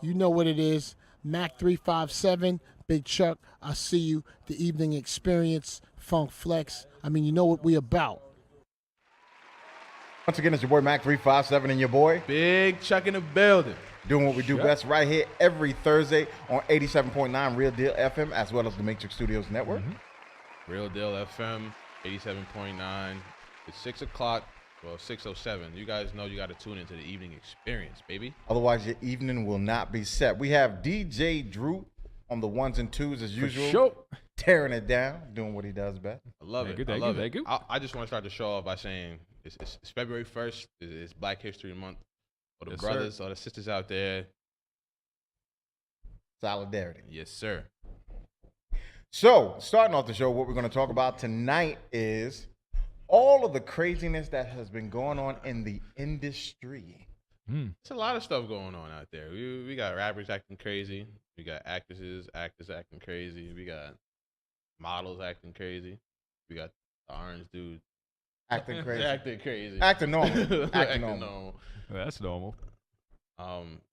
You know what it is. Mac 357, Big Chuck, I see you. The Evening Experience, Funk Flex. I mean, you know what we about. Once again, it's your boy Mac 357 and your boy Big Chuck in the building. doing what we do best right here every Thursday on 87.9 Real Deal FM as well as the Matrix Studios Network. Real Deal FM, 87.9. It's 6 o'clock. Well, 6:07. You guys know you got to tune into the evening experience, baby. Otherwise, your evening will not be set. We have DJ Drew on the ones and twos as usual, Sure. tearing it down, doing what he does best. I love Thank it. you, I thank love you, it. thank you. I just want to start the show off by saying it's February 1st. It's Black History Month. For the Yes, brothers sir. or the sisters out there. Solidarity. Yes, sir. So, starting off the show, what we're going to talk about tonight is all of the craziness that has been going on in the industry. Mm. There's a lot of stuff going on out there. We got rappers acting crazy. We got actors acting crazy. We got models acting crazy. We got the orange dude Acting crazy. acting crazy. Acting normal. Acting normal. Well, that's normal.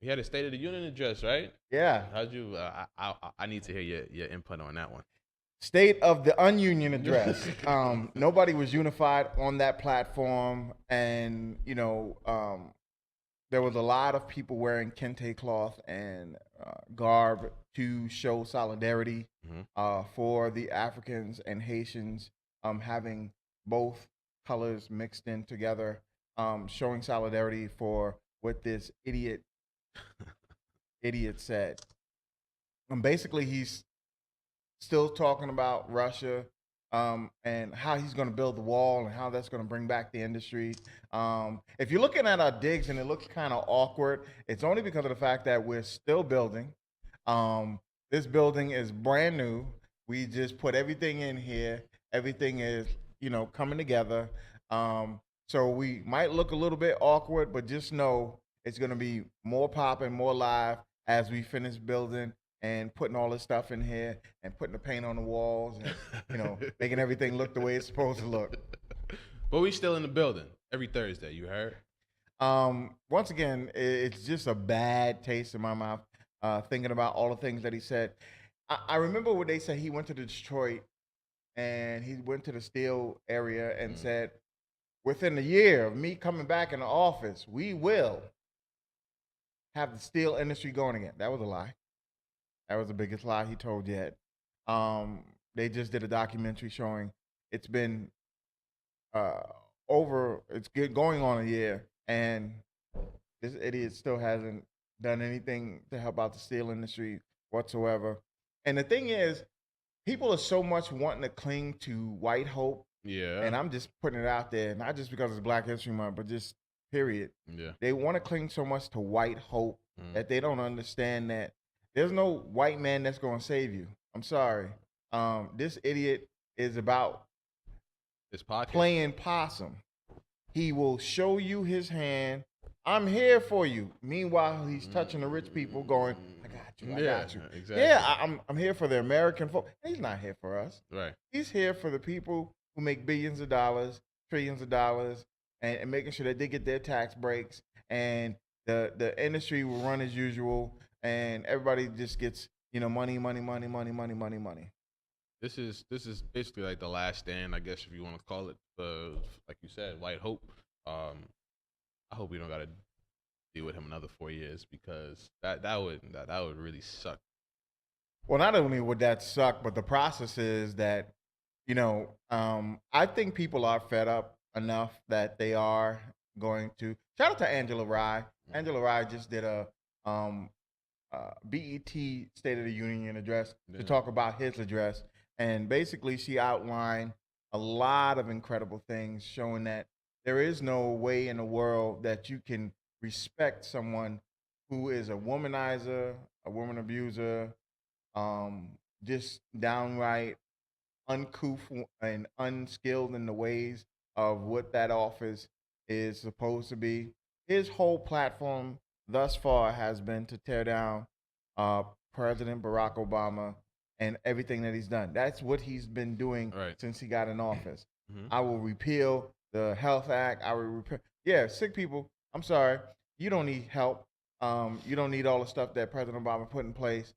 He had a State of the Union address, right? Yeah. How'd you? I need to hear your input on that one. State of the Ununion address. Nobody was unified on that platform, and there was a lot of people wearing kente cloth and garb to show solidarity for the Africans and Haitians, having both colors mixed in together, showing solidarity for what this idiot said. Basically, he's still talking about Russia and how he's going to build the wall and how that's going to bring back the industry. If you're looking at our digs and it looks kind of awkward, it's only because of the fact that we're still building. This building is brand new. We just put everything in here. Everything is, coming together. So we might look a little bit awkward, but just know it's going to be more popping, more live as we finish building and putting all this stuff in here and putting the paint on the walls and, making everything look the way it's supposed to look. But we still in the building every Thursday. You heard? Once again, it's just a bad taste in my mouth thinking about all the things that he said. I remember when they said he went to Detroit and he went to the steel area and said, within a year of me coming back in the office, we will have the steel industry going again. That was a lie. That was the biggest lie he told yet. They just did a documentary showing it's been going on a year, and this idiot still hasn't done anything to help out the steel industry whatsoever. And the thing is, people are so much wanting to cling to white hope. Yeah. And I'm just putting it out there, not just because it's Black History Month, but just period. Yeah. They want to cling so much to white hope that they don't understand that there's no white man that's going to save you. I'm sorry. This idiot is about This podcast. playing possum. He will show you his hand. I'm here for you. Meanwhile, he's touching the rich people going, I got you, I got you. Exactly. Yeah, I'm here for the American folk. He's not here for us. Right. He's here for the people who make billions of dollars, trillions of dollars, and making sure that they get their tax breaks, and the industry will run as usual, and everybody just gets money. This is basically like the last stand, I guess, if you want to call it. Like you said, white hope. I hope we don't gotta deal with him another 4 years because that would really suck. Well, not only would that suck, but the process is that, I think people are fed up enough that they are going to. Shout out to Angela Rye. Angela Rye just did a BET State of the Union address to talk about his address. And basically, she outlined a lot of incredible things showing that there is no way in the world that you can respect someone who is a womanizer, a woman abuser, just downright uncouth and unskilled in the ways of what that office is supposed to be. His whole platform thus far has been to tear down President Barack Obama and everything that he's done. That's what he's been doing since he got in office. I will repeal the Health Act. I will repeal. Yeah, sick people. I'm sorry. You don't need help. You don't need all the stuff that President Obama put in place.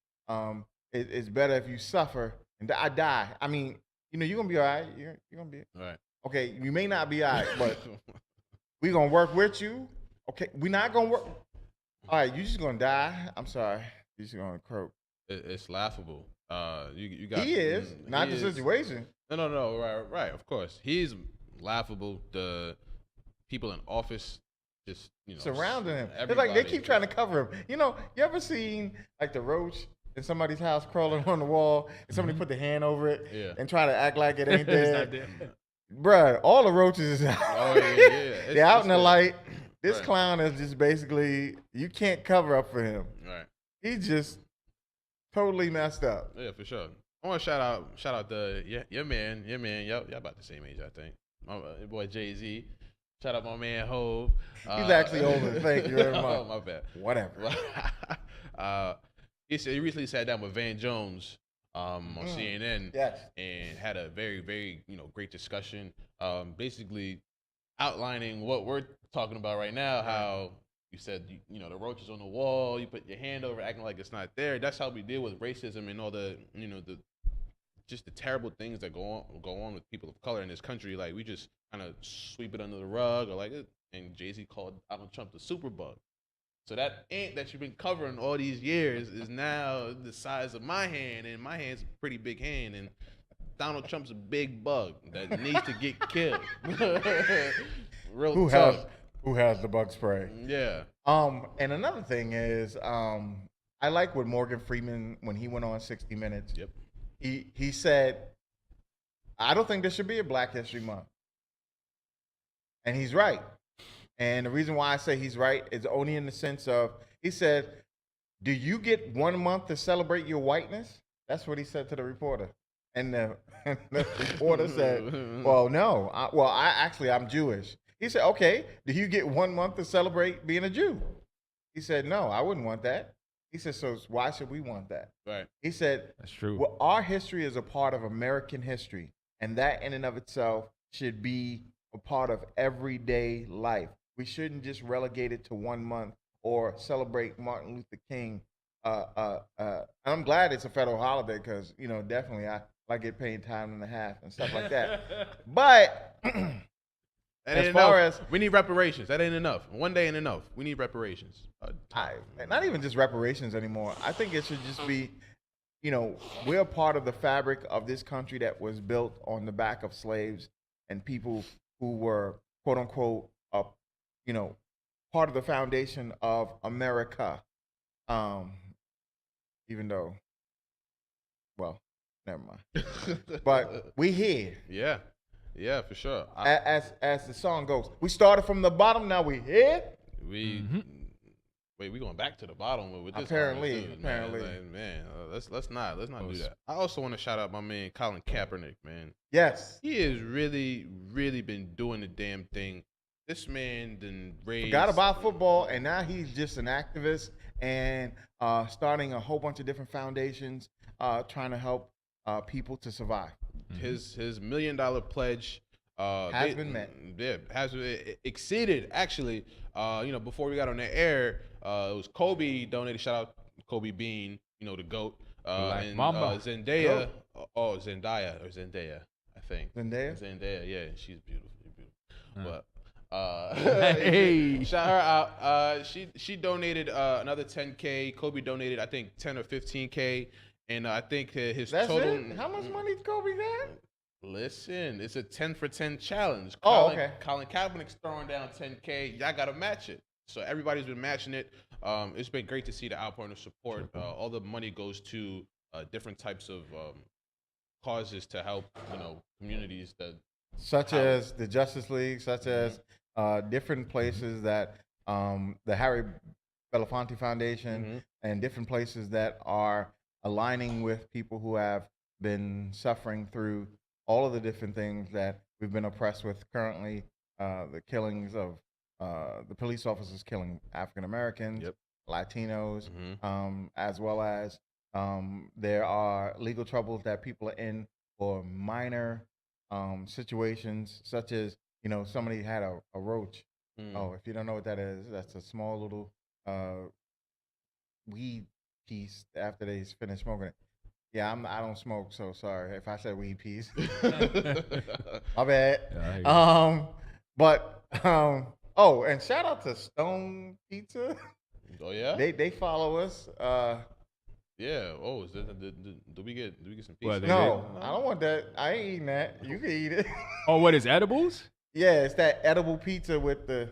It's better if you suffer and die. I mean, you're gonna be all right. You're gonna be Right. okay. You may not be all right, but we're gonna work with you. Okay, we're not gonna work. All right, you just gonna die. I'm sorry. You're just gonna croak. It's laughable. You got. He is not the situation. No. Right. Of course, he's laughable. The people in office just Surrounding him. It's like everybody they keep trying to cover him. You ever seen like the roach in somebody's house crawling on the wall and somebody put the hand over it and try to act like it ain't there? Bruh, all the roaches is out. Oh yeah. They're out in the light. This Right. clown is just basically, you can't cover up for him. Right. He's just totally messed up. Yeah, for sure. I want to shout out the your man. Y'all about the same age, I think. Your boy Jay-Z. Shout out my man Hove. He's actually older. Thank you very much. Oh, my bad. Whatever. He recently sat down with Van Jones on CNN Yes. and had a very, very great discussion. Basically outlining what we're talking about right now. How you said the roaches on the wall. You put your hand over, acting like it's not there. That's how we deal with racism and all the the terrible things that go on with people of color in this country. Like we just kind of sweep it under the rug, or like it. And Jay-Z called Donald Trump the superbug. So that ant that you've been covering all these years is now the size of my hand, and my hand's a pretty big hand, and Donald Trump's a big bug that needs to get killed. Real Who talk. has the bug spray? Yeah. And another thing is, I like what Morgan Freeman, when he went on 60 Minutes. Yep. He said, I don't think there should be a Black History Month. And he's right. And the reason why I say he's right is only in the sense of, he said, do you get 1 month to celebrate your whiteness? That's what he said to the reporter. And the reporter said, well, no. I'm Jewish. He said, okay, do you get 1 month to celebrate being a Jew? He said, no, I wouldn't want that. He said, so why should we want that? Right. He said, That's true. well, our history is a part of American history, and that in and of itself should be a part of everyday life. We shouldn't just relegate it to 1 month or celebrate Martin Luther King. And I'm glad it's a federal holiday because, definitely I get paid time and a half and stuff like that. But as far as we need reparations, that ain't enough. 1 day ain't enough. We need reparations. not even just reparations anymore. I think it should just be, we're a part of the fabric of this country that was built on the back of slaves and people who were, quote unquote, part of the foundation of America. Even though, well, never mind. But we here. Yeah, for sure. As the song goes, we started from the bottom, now we here. Wait, we going back to the bottom with this. Apparently. Man, let's not do that. I also want to shout out my man Colin Kaepernick, man. Yes. He has really, really been doing the damn thing. This man done raised. Forgot about football, and now he's just an activist and starting a whole bunch of different foundations, trying to help people to survive. His $1 million pledge Has been met. Yeah, it exceeded actually. Before we got on the air, it was Kobe donated. Shout out Kobe Bean, the GOAT. And Mamba. Zendaya. Zendaya, I think. Zendaya? Yeah, she's beautiful. But Hey. shout her out. She donated another 10K. Kobe donated, I think, 10 or 15K. And I think his That's total. it? How much money did Kobe got? Listen, it's a 10 for 10 challenge. Oh, okay. Colin Kaepernick's throwing down 10K. Y'all gotta match it. So everybody's been matching it. It's been great to see the outpouring of support. All the money goes to different types of causes to help, communities that. Such as the Justice League, such as different places that the Harry Belafonte Foundation and different places that are aligning with people who have been suffering through all of the different things that we've been oppressed with currently, the killings of the police officers killing African Americans, Latinos, as well as there are legal troubles that people are in for minor situations, such as, somebody had a roach. Oh, if you don't know what that is, that's a small little weed piece after they finish smoking it. Yeah, I don't smoke, so sorry if I said weed piece. My bad. Yeah, I hear you. But oh, and shout out to Stone Pizza. Oh yeah. They follow us. Yeah. Oh, do we get some pizza? Well, they- No, I don't want that. I ain't eating that. You can eat it. Oh, what is edibles? Yeah, it's that edible pizza with the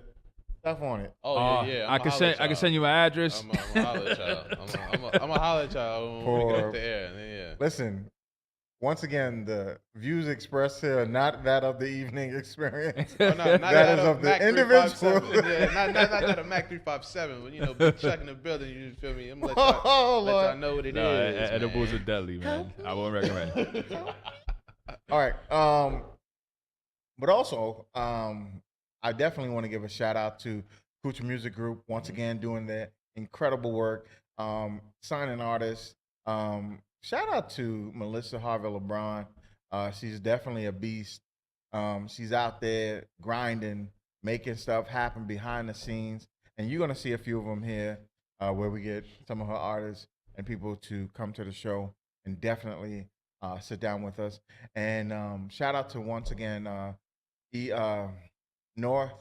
stuff on it. Oh yeah. I can send you an address. I'm a holler at y'all. I'm a holler at y'all when we get off the air. Yeah. Listen, once again, the views expressed here are not that of the evening experience. Oh, not That is of the Mac individual. 357. Yeah, not that of Mac 357. But Big Chuck in the building. You feel me? I'm gonna let y'all, Oh, let Lord. y'all know what it is. No, man. edibles are deadly, man. I won't recommend it. All right. But also, I definitely want to give a shout out to Kucha Music Group once again doing their incredible work, signing artists. Shout out to Melissa Harvey LeBron. She's definitely a beast. She's out there grinding, making stuff happen behind the scenes, and you're gonna see a few of them here, where we get some of her artists and people to come to the show and definitely sit down with us. And shout out to once again North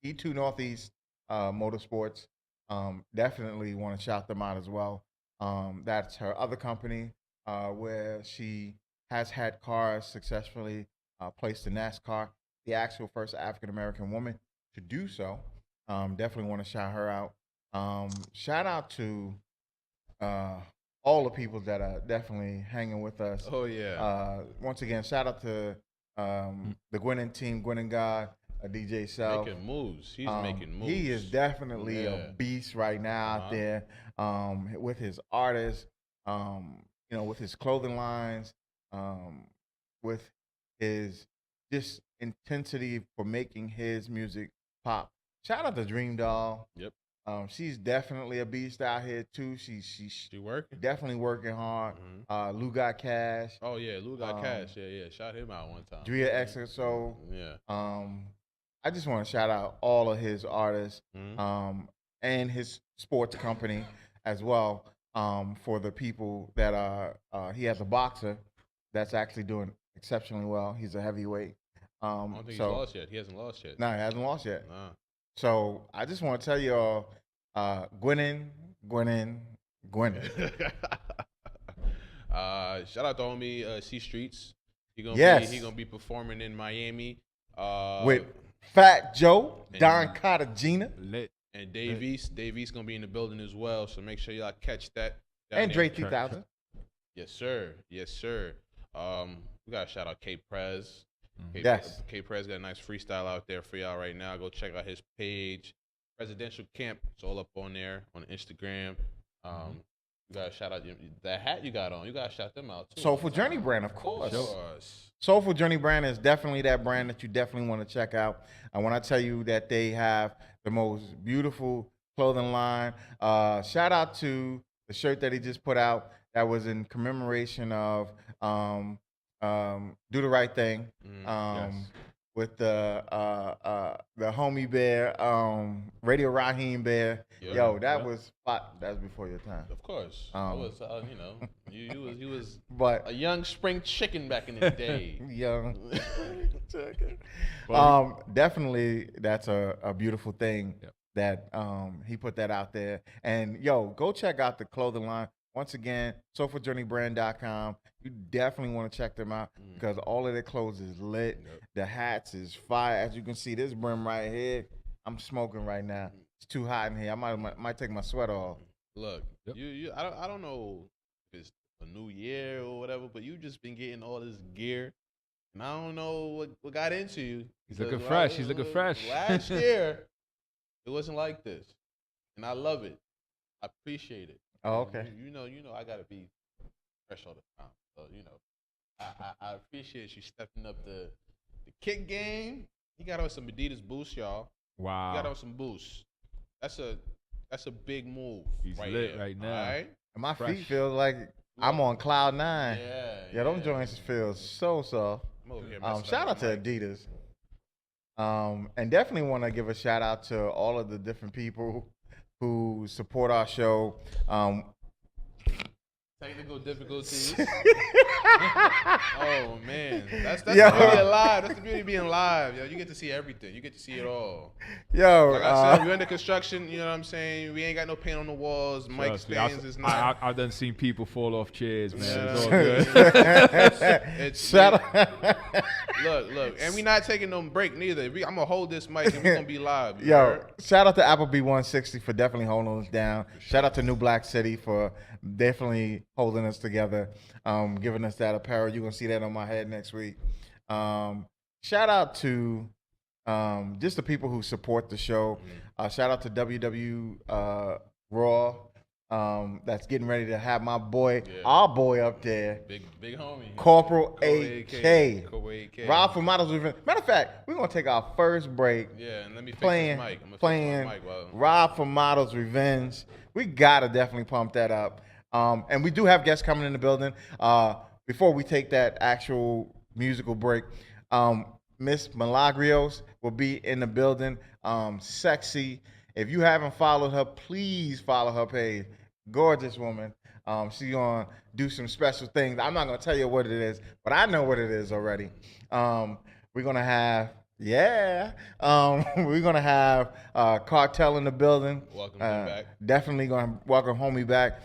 E2 Northeast Motorsports. Definitely want to shout them out as well. That's her other company where she has had cars successfully placed in NASCAR, the actual first African American woman to do so. Definitely want to shout her out. Shout out to all the people that are definitely hanging with us. Oh yeah. Once again, shout out to the Gwinnett team, Gwinnett God, DJ Self. Making moves. He's making moves. He is definitely Yeah. a beast right now out there with his artists, with his clothing lines, with his just intensity for making his music pop. Shout out to Dream Doll. Yep. She's definitely a beast out here too. She's She working. definitely working hard. Mhm. Lou got cash. Oh yeah, Lou got cash. Yeah. Shout him out one time. Drea XXO. Yeah. I just want to shout out all of his artists Mhm. and his sports company as well for the people that are. He has a boxer that's actually doing exceptionally well. He's a heavyweight. I don't think he's lost yet. He hasn't lost yet. No, he hasn't lost yet. Nah. So I just want to tell y'all, Gwinnett. Shout out to homie C Streets. He gonna be performing in Miami. With Fat Joe, and- Don Cartagena, Lit. and Dave East. Dave East gonna be in the building as well. So make sure y'all catch that. down and there. Dre 3000. Yes, sir. Yes, sir. We gotta shout out K Prez. Yes. K Prez got a nice freestyle out there for y'all right now. Go check out his page. Presidential Camp. It's all up on there on Instagram. You gotta shout out that hat you got on. You gotta shout them out too. Soulful Journey brand, of course. Of course. Soulful Journey brand is definitely that brand that you definitely want to check out. And when I tell you that they have the most beautiful clothing line, shout out to the shirt that he just put out that was in commemoration of Do the Right Thing Yes. with the homie bear, Radio Raheem Bear. Yeah, Yo, that yeah. was spot. That was before your time. Of course. I was, you was But a young spring chicken back in the day. young. Well, Definitely that's a beautiful thing Yep. that he put that out there. And yo, go check out the clothing line. Once again, soulfuljourneybrand.com. You definitely want to check them out because all of their clothes is lit. Yep. The hats is fire. As you can see, this brim right here, I'm smoking right now. It's too hot in here. I might take my sweater off. Look, Yep. I don't know if it's a new year or whatever, but you just been getting all this gear, and I don't know what got into you. He's looking Because fresh. He's looking fresh. Last year, it wasn't like this, and I love it. I appreciate it. Oh, okay. You know, I gotta be fresh all the time. So I appreciate you stepping up the kick game. You got on some Adidas boosts, y'all. You got wow. on some boosts. That's a big move. He's right lit here, right now. all right? And my Fresh. feet feel like I'm on cloud nine. Yeah, Them joints feel so soft. I'm over here messing Shout up out my to mic. Adidas. And definitely want to give a shout out to all of the different people who support our show. Technical difficulties. Oh man, that's Yo. the beauty of live. That's the beauty of being live. Yo, you get to see everything. You get to see it all. Yo, Like I said, we're into construction. You know what I'm saying? We ain't got no paint on the walls. Mic Trust me, stands is not. I've done seen people fall off chairs, man. Yeah. It's all good. It's Shout look, and we not taking no break neither. I'm gonna hold this mic and we're gonna be live. you Yo, heard? shout out to Applebee 160 for definitely holding us down. Shout out to New Black City for definitely holding us together, giving us that apparel. You're going to see that on my head next week. Shout out to just the people who support the show. Shout out to WW Raw. That's getting ready to have my boy, our boy up there, Big homie. Corporal AK. Corporal AK. Rob from Models Revenge. Matter of fact, we're going to take our first break. Yeah, and let me fix Playing, this mic. I'm gonna playing fix my mic while Rob from Models Revenge. We gotta definitely pump that up. And we do have guests coming in the building. Before we take that actual musical break, Miss Malagrios will be in the building. Sexy. If you haven't followed her, please follow her page. Gorgeous woman. She's gonna do some special things. I'm not gonna tell you what it is, but I know what it is already. We're gonna have. We're gonna have Cartel in the building. Welcome him back. Definitely gonna welcome homie back.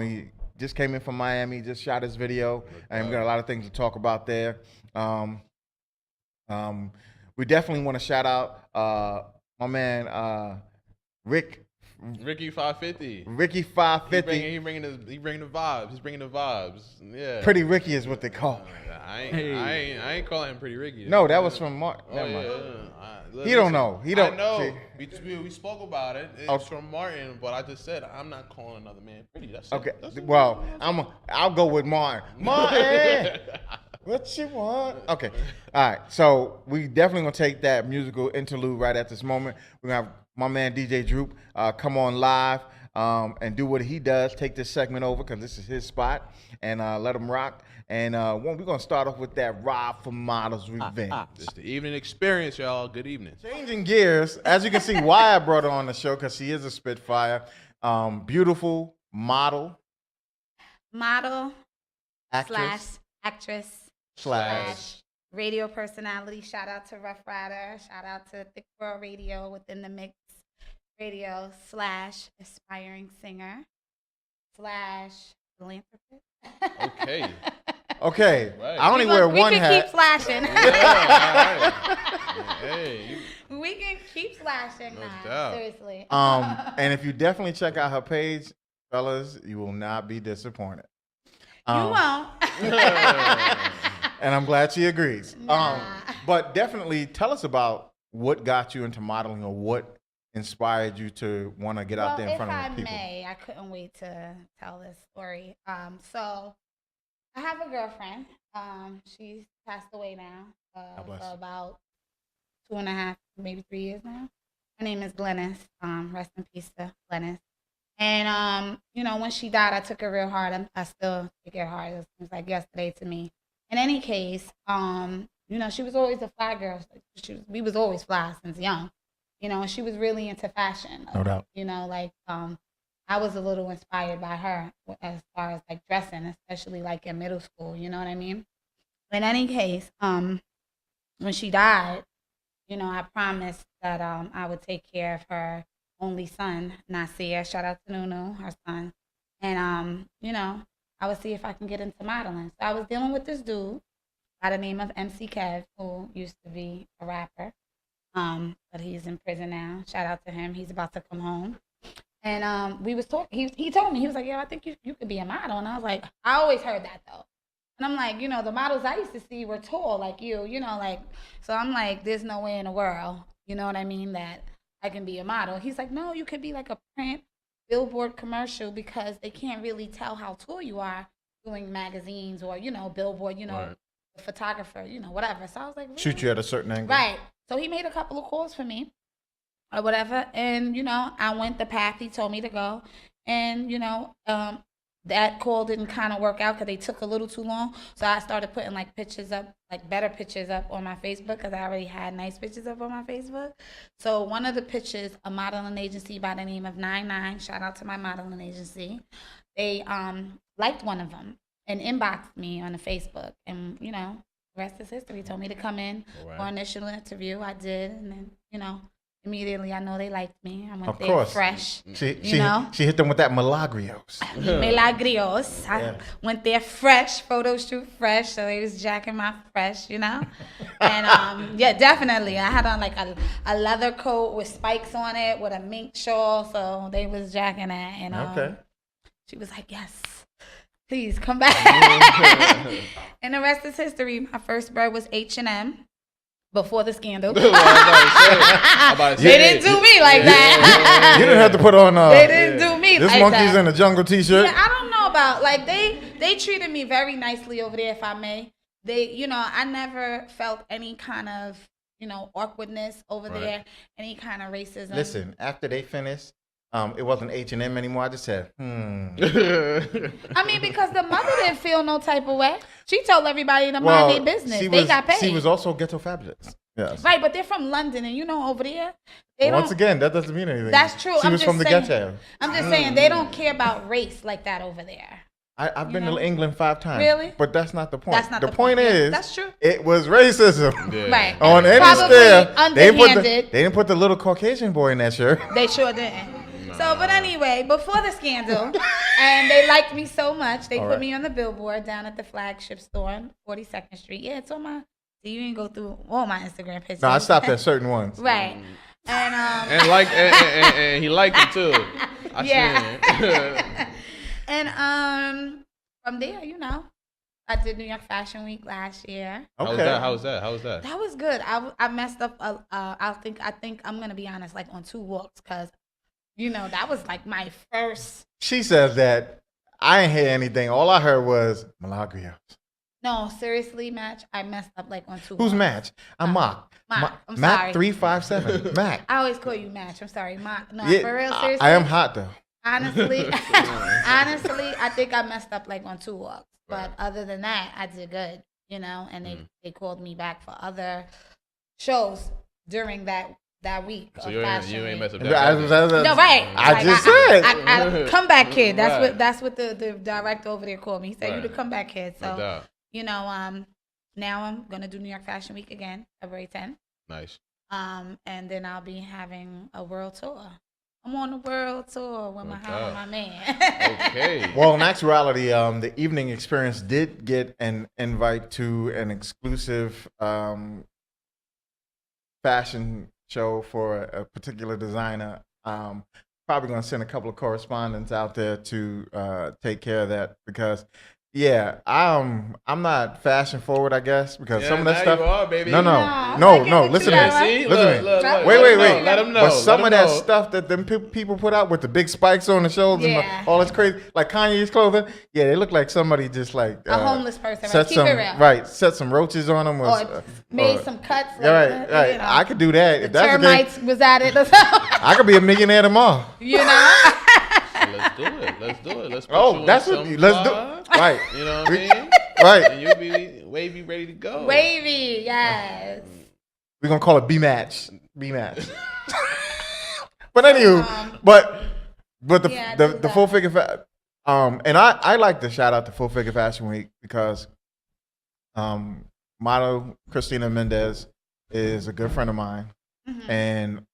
He just came in from Miami, just shot his video, and we got a lot of things to talk about there. We definitely want to shout out my man Ricky 550. Ricky 550. He bringing the vibes. He's bringing the vibes. Yeah. Pretty Ricky is what they call. I ain't calling him Pretty Ricky. No, that was from Mark. Oh, Never mind. yeah. He don't know. He don't. I know. See. We spoke about it. It's Okay. from Martin, but I just said I'm not calling another man pretty. That's Okay. It. That's it. Well, I'll go with Martin. Martin, what you want? Okay. All right. So we definitely gonna take that musical interlude right at this moment. We're gonna have my man DJ Droop come on live and do what he does. Take this segment over because this is his spot, and let him rock. And we're gonna start off with that Rob from Models Revenge. It's the evening experience, y'all. Good evening. Changing gears, as you can see, why I brought her on the show because she is a Spitfire, beautiful model, actress, actress / radio personality. Shout out to Rough Rider. Shout out to Thick World Radio, Within the Mix Radio / aspiring singer / philanthropist. Okay. Okay, Right. I only wear one We can hat. keep slashing. Hey, We can keep slashing No now. doubt. Seriously. And if you definitely check out her page, fellas, you will not be disappointed. You won't. And I'm glad she agrees. Nah. But definitely tell us about what got you into modeling or what inspired you to want to get out there in front of people. If I may, I couldn't wait to tell this story. So I have a girlfriend. She's passed away now God bless. for about 2.5, maybe 3 years now. Her name is Glennis. Rest in peace to Glennis. And when she died, I took it real hard. I still take it hard. It was like yesterday to me. In any case, she was always a fly girl. We was always fly since young, and she was really into fashion. No doubt. I was a little inspired by her as far as like dressing, especially like in middle school. You know what I mean? In any case, when she died, I promised that I would take care of her only son, Nasir. Shout out to Nunu, her son. And, I would see if I can get into modeling. So I was dealing with this dude by the name of MC Kev, who used to be a rapper. But he's in prison now. Shout out to him. He's about to come home. And we was talking. He told me, he was like, I think you could be a model. And I was like, I always heard that though. And I'm like, the models I used to see were tall like you, so I'm like, there's no way in the world, you know what I mean, that I can be a model. He's like, no, you could be like a print billboard commercial because they can't really tell how tall you are doing magazines or, billboard, Right. the photographer, whatever. So I was like, really? Shoot you at a certain angle. Right. So he made a couple of calls for me or whatever. And, I went the path he told me to go. And, that call didn't kind of work out because they took a little too long. So I started putting like pictures up, like better pictures up on my Facebook because I already had nice pictures up on my Facebook. So one of the pictures, a modeling agency by the name of 99, shout out to my modeling agency, they liked one of them and inboxed me on the Facebook. And, you know, the rest is history. Told me to come in for initial interview. I did. And then, you know, immediately, I know they liked me. I went there fresh. She hit them with that Malagrios. Malagrios. I went there fresh, photo shoot fresh, so they was jacking my fresh, you know? And yeah, definitely. I had on like a leather coat with spikes on it with a mink shawl, so they was jacking that. And she was like, yes, please come back. And the rest is history. My first bird was H&M. Before the scandal. They didn't do me like that. You didn't have to put on they didn't do me this like monkey's that. in a jungle t-shirt. Yeah, I don't know about, like, they treated me very nicely over there, if I may. They, you know, I never felt any kind of, you know, awkwardness over there, any kind of racism. Listen, after they finished, it wasn't H&M anymore. I just said, I mean, because the mother didn't feel no type of way. She told everybody to mind their business. They got paid. She was also ghetto fabulous. Yes. Right, but they're from London, and you know, over there, they Once again, that doesn't mean anything. That's true. She was from the ghetto. I'm just saying, they don't care about race like that over there. I've been to England 5 times. Really? But that's not the point. That's not the point. Is, that's true. It was racism. Yeah. Right. On any Probably scale. They underhanded. didn't put the little Caucasian boy in that shirt. They sure didn't. So, but anyway, before the scandal, and they liked me so much, they put me on the billboard down at the flagship store on 42nd Street. Yeah, it's on my. So you didn't go through all my Instagram pictures. No, I stopped at certain ones. Right. And and he liked it too. Yeah. And from there, you know, I did New York Fashion Week last year. Okay. How was that? That was good. I messed up. I think I'm gonna be honest, like on 2 walks, cause you know that was like my first. She says that I ain't hear anything. All I heard was Malagrios. No, seriously, Match. I messed up like on 2 Who's walks. Match? I'm Mock. I'm sorry. Mac 357. Mac. I always call you Match. I'm sorry, Mock. No, Yeah, for real, seriously. I am hot though. Honestly, I think I messed up like on 2 walks. But other than that, I did good, you know, and they called me back for other shows during that week. So of you Fashion ain't Week. mess up that. No, right. I just said. I comeback kid. Right. That's what the director over there called me. He said, you the comeback kid. No So, doubt. you know, now I'm going to do New York Fashion Week again, February 10th. Nice. And then I'll be having a world tour. I'm on the world tour with my man. Okay. Well, in actuality, the evening experience did get an invite to an exclusive fashion show for a particular designer. Probably going to send a couple of correspondents out there to take care of that because, yeah, I'm not fashion forward, I guess, because some of that stuff. You are, baby. No. Listen to me. Listen to me. Wait. Let them know. But some of that stuff that them people put out with the big spikes on the shoulders and all this crazy, like Kanye's clothing, yeah, they look like somebody just like a homeless person. Right? Keep it real. Right, set some roaches on them, or made some cuts. Like, right. You know, I could do that. If that's termites the case, was at it. Or something. I could be a millionaire tomorrow. You know. Let's do it. Let's put you that's on what. some Let's do. fly, Right. You know what I mean? Right. And you'll be wavy, ready to go. Wavy, yes. We're gonna call it B match. But anywho, but the full figure and I like to shout out the Full Figure Fashion Week because model Christina Mendez is a good friend of mine and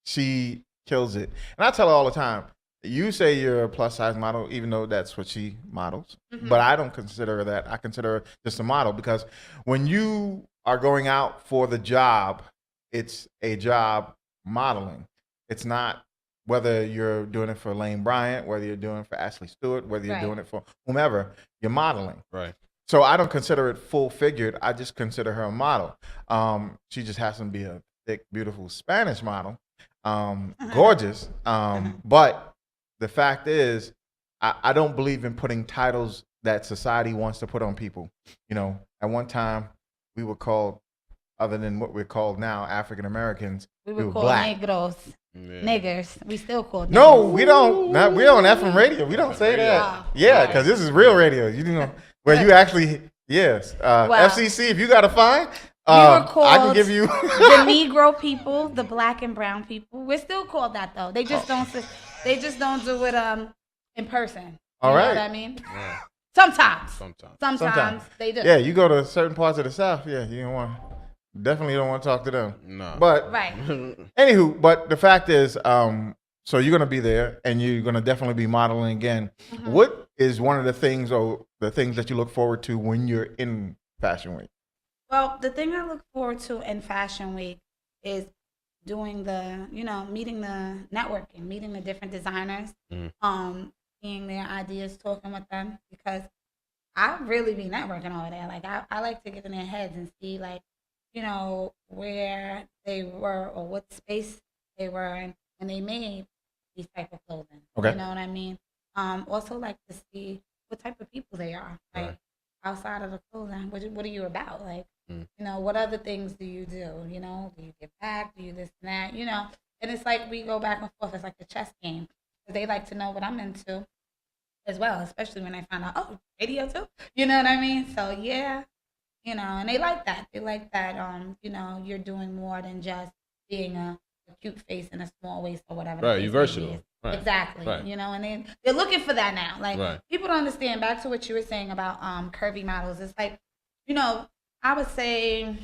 she kills it. And I tell her all the time, you say you're a plus size model, even though that's what she models. But I don't consider her that. I consider her just a model because when you are going out for the job, it's a job modeling. It's not whether you're doing it for Lane Bryant, whether you're doing it for Ashley Stewart, whether you're doing it for whomever, you're modeling. Right. So I don't consider it full figured. I just consider her a model. She just happens to be a thick, beautiful Spanish model. Gorgeous. But the fact is, I don't believe in putting titles that society wants to put on people. You know, at one time, we were called, other than what we're called now, African Americans, We We were were called black. negros, Yeah. niggers. We still called niggers. No, we don't. Not, we're on FM radio. We don't say that. Oh. Yeah, because this is real radio. You know, where you actually, yes. Well, FCC, if you got a fine, we were called I can give you. the Negro people, the black and brown people. We're still called that though. They just don't. They just don't do it in person. All you right. know what I mean? Yeah. Sometimes Sometimes. they do. Yeah, you go to certain parts of the South. Yeah, you don't want. Definitely don't want to talk to them. No. But Right. anywho, but the fact is, so you're gonna be there, and you're gonna definitely be modeling again. Mm-hmm. What is one of the things, or the things that you look forward to when you're in Fashion Week? Well, the thing I look forward to in Fashion Week is doing meeting the networking, meeting the different designers, seeing their ideas, talking with them, because I really be networking over there. Like I like to get in their heads and see where they were or what space they were in when they made these type of clothing. Okay. You know what I mean? Also like to see what type of people they are. Like Right. outside of the clothing, what are you about? Like, what other things do you do? Do you give back? Do you this and that? And it's like we go back and forth. It's like the chess game. They like to know what I'm into as well, especially when I find out, oh, radio too. You know what I mean? So yeah, and they like that. They like that. You're doing more than just being a cute face and a small waist or whatever. the Right, case you're may versatile. be. Right. Exactly. Right. And they're looking for that now. Like Right. people don't understand. Back to what you were saying about curvy models. It's like, I would say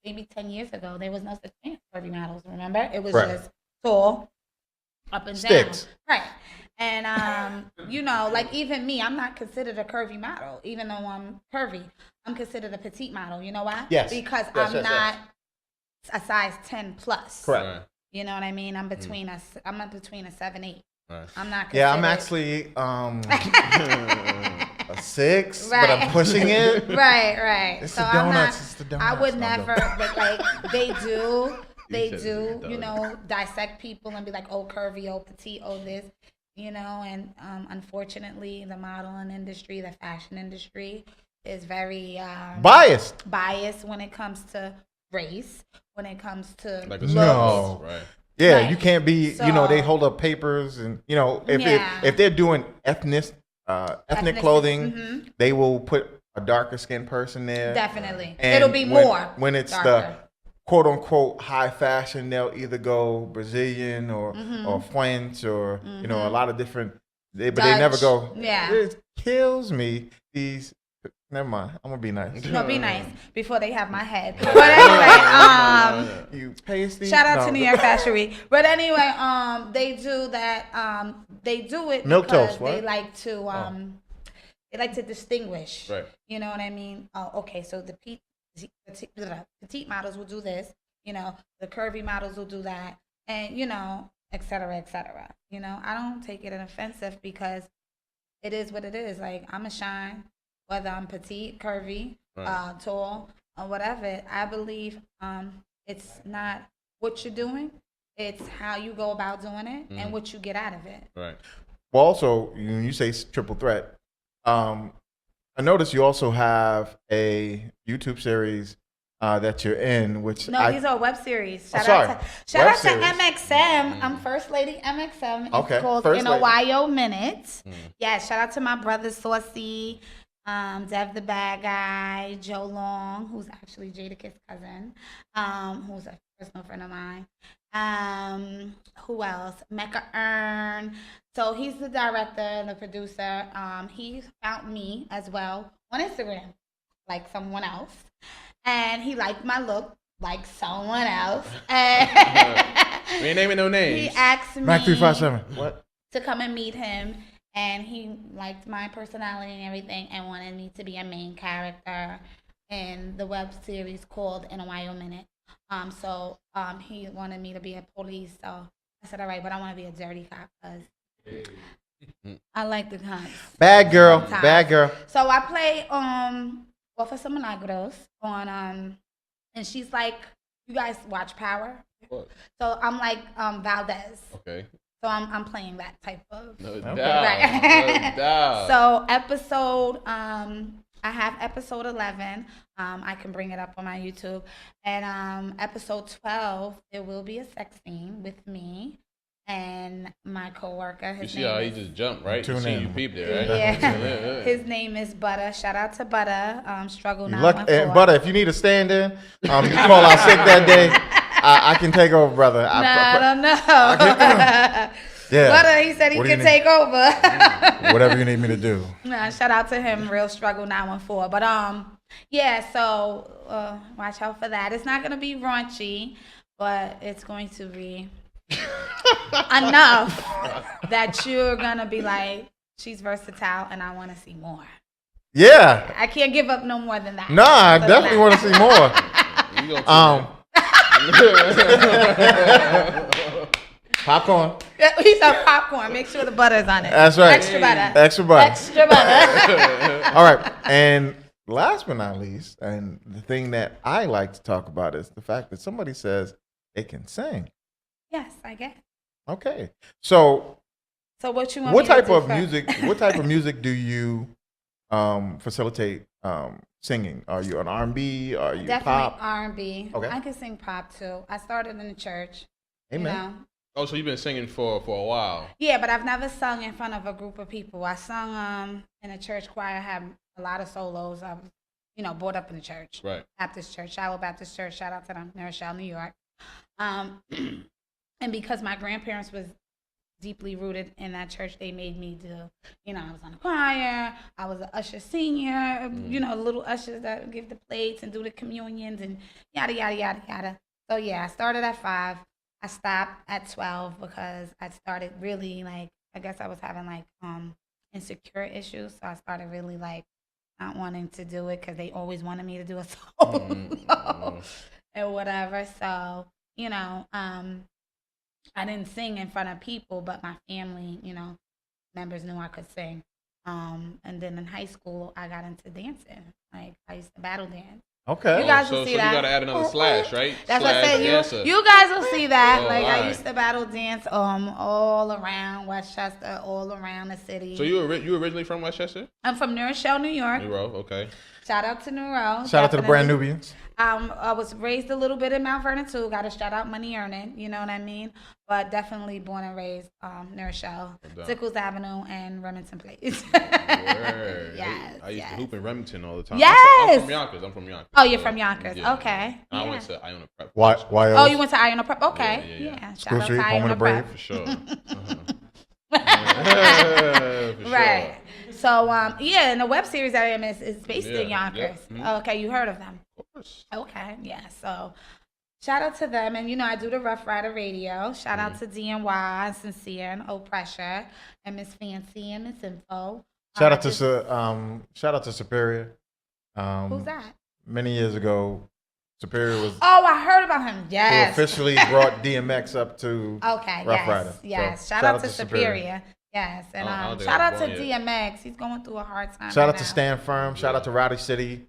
maybe 10 years ago there was no such thing as curvy models. Remember, it was Right. just tall, up and Sticks. down. Right. And like even me, I'm not considered a curvy model, even though I'm curvy. I'm considered a petite model. You know why? Yes. Because Yes, I'm yes, not a size 10 plus. Correct. Right. You know what I mean? I'm between a 7'8". Right. I'm not. Yeah, I'm considered- actually a 6, but Right. I'm pushing it. Right. It's so the I'm not. donuts. It's the donuts. I would No, I'm never. joking. But like they do. They said do. donuts. Dissect people and be like, oh, curvy, oh, petite, oh, this. And unfortunately, the modeling industry, the fashion industry, is very Biased. biased when it comes to race, when it comes to Like a looks. No. Right. Yeah, Right. you can't be. So- They hold up papers, and Yeah. if they're doing ethnic clothing, Mhm. they will put a darker skinned person there. Definitely, And it'll be when- more when it's darker. the quote unquote high fashion. They'll either go Brazilian or French or a lot of different. But they never Dutch. go. Yeah. It kills me. Never mind. I'm gonna be nice. No, be nice before they have my head. But anyway, You pasty. shout out No. to New York Fashion Week. But anyway, they do that. They do it Milk because toast, what? they like to they like to distinguish. Right. You know what I mean? Oh, okay. So the petite models will do this. The curvy models will do that, and et cetera, et cetera. I don't take it offensive because it is what it is. Like I'm a shine, whether I'm petite, curvy, Right. tall, or whatever. I believe it's not what you're doing; it's how you go about doing it and what you get out of it. Right. Well, also, when you say triple threat, I noticed you also have a YouTube series that you're in, which No, these are web series. Shout sorry. out Web to series. MXM. I'm First Lady MXM. It's Okay, called First In a Lady. Ohio Minute. Yeah, shout out to my brother Saucy, Dev the Bad Guy, Joe Long, who's actually Jadakiss' cousin, who's a personal friend of mine. Who else? Mecca Earn. So he's the director and the producer. He found me as well on Instagram, like someone else. And he liked my look like someone else. And We ain't naming no names. he asked me Mac 357. What? to come and meet him. And he liked my personality and everything and wanted me to be a main character in the web series called In a Ohio Minute. So he wanted me to be a police. So I said, all right, but I want to be a dirty cop because I like the cops. Bad girl. Sometimes. Bad girl. So I play Officer Malagrios on and she's like, you guys watch Power? What? So I'm like Valdez. Okay. So I'm playing that type of No Okay. doubt. Right. No doubt. So episode I have episode 11. I can bring it up on my YouTube. And episode 12, there will be a sex scene with me and my coworker. You see how he just jumped, right? Tune in. You peeped it, right? Yeah. His name is Butter. Shout out to Butter. Struggle now. And Butter, if you need a stand-in, you call out sick that day. I can take over, brother. I don't know. Yeah. Butter, he said he can take over. Whatever you need me to do. Nah, shout out to him, Real Struggle 914. But yeah, so watch out for that. It's not gonna be raunchy, but it's going to be enough that you're gonna be like, she's versatile and I wanna see more. Yeah. I can't give up no more than that. Nah, I definitely want to see more. Popcorn. He said popcorn. Make sure the butter's on it. That's right. Extra butter. Extra butter. Extra butter. All right. And last but not least, and the thing that I like to talk about is the fact that somebody says they can sing. Yes, I get. Okay. So what you want? what me to type do of first? music? What type of music do you facilitate singing? Are you an R&B? Are you Definitely pop? R&B. Okay. I can sing pop too. I started in the church. Amen. You know? Oh, so you've been singing for a while. Yeah, but I've never sung in front of a group of people. I sung in a church choir. I had a lot of solos. I was, brought up in the church. Right. Baptist Church, Shiloh Baptist Church. Shout out to them, New Rochelle, New York. And because my grandparents was deeply rooted in that church, they made me do, I was on the choir. I was an usher senior, little ushers that would give the plates and do the communions and yada, yada, yada, yada. So yeah, I started at 5. I stopped at 12 because I started really I guess I was having insecure issues. So I started really not wanting to do it because they always wanted me to do a solo and whatever. So, I didn't sing in front of people, but my family, members knew I could sing. And then in high school, I got into dancing. I used to battle dance. Okay. You guys will so see you that. gotta add another slash, right? That's slash what I dancer. said. You guys will see that. Oh, I alright. used to battle dance all around Westchester, all around the city. So you originally from Westchester? I'm from New Rochelle, New York. New Row, okay. Shout out to New Row. Shout out to the Brand Definitely. Nubians. I was raised a little bit in Mount Vernon too. Got to shout out Money Earning, you know what I mean? But definitely born and raised New Rochelle, Sickles Avenue, and Remington Place. Word. Yes, I used to hoop in Remington all the time. Yes. I'm from Yonkers. Oh, you're from Yonkers. Yeah. Okay. I Yeah. went to Iona Prep. Why? Oh, you went to Iona Prep? Okay. Yeah. Shout School out Street, to home of Iona the brave. Prep. For sure. For Right. sure. So, and the web series that I am is based in Yeah, Yonkers. yeah. Mhm. Okay, you heard of them. Of course. Okay, yeah. So, shout out to them. And, I do the Rough Rider Radio. Shout out to DNY and Sincere and O Pressure and Miss Fancy and Miss Info. Shout out to Superior. Who's that? Many years ago, Superior was Oh, I heard about him. who Yes. officially brought DMX up to Okay, Rough yes. Rider. Yes. So, shout out to Superior. Yes. And I don't think shout I out was to born yet. DMX. He's going through a hard time. Shout right out to now. Stand Firm. Shout out to Rowdy City.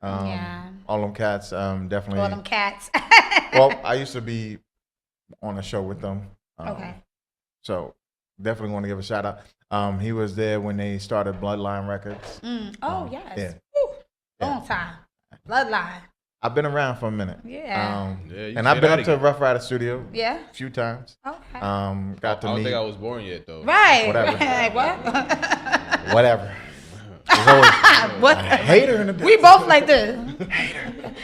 Yeah. All them cats. Definitely. All them cats. Well, I used to be on a show with them. Okay. So definitely want to give a shout out. He was there when they started Bloodline Records. Oh, yes. Yeah. Woo. Yeah. Long time. Bloodline. I've been around for a minute. Yeah. Yeah, you and I've say been that up to again. Rough Rider Studio Yeah. a few times. Okay. Got I to don't meet think I was born yet, though. Right. whatever. Like, what? whatever. There's always What? a hater in the We both like this.